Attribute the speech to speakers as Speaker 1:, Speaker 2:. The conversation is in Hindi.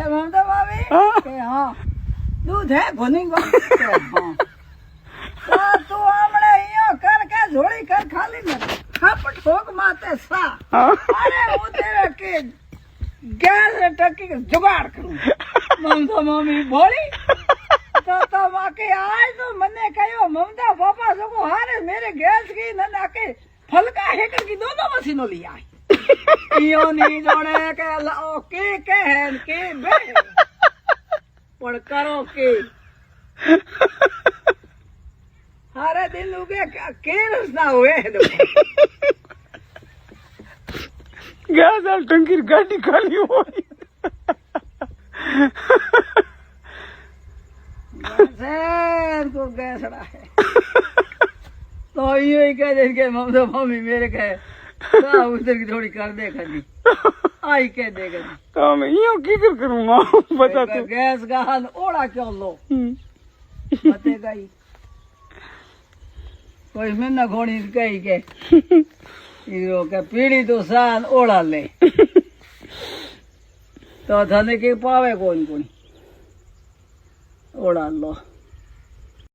Speaker 1: ममता भाभी के हाँ दूध है घोनी को हाँ तू हमने यो कर के झोली कर खाली न खप ठोक माते सा अरे वो तेरे के गैस टकी जुगाड़ करूं ममता मम्मी बोली तो आके आज तो मने कहो ममता पापा जो हारे मेरे गैस की न आके फलका हेकर की दोनों मशीनों ली आई इयो नहीं जोड़े के ओके कहन के बे पर करो के हारे दिन उगे के रस्ता हुए
Speaker 2: गैस और टंकी गाड़ी खाली हो
Speaker 1: को गैसड़ा है तो यो ही कह दे के मम्मी मम्मी मेरे कहे उधर की थोड़ी कर दे खड़ी आई कह देगा
Speaker 2: तो मैं यो की करूंगा बता तू
Speaker 1: गैस का हाल ओढ़ा क्यों लो बतेगा ही कोई में न घोड़ी कही के हीरो के पीढ़ी तो सान ओढ़ा ले तो धने के पावे कौन कौन ओढ़ा लो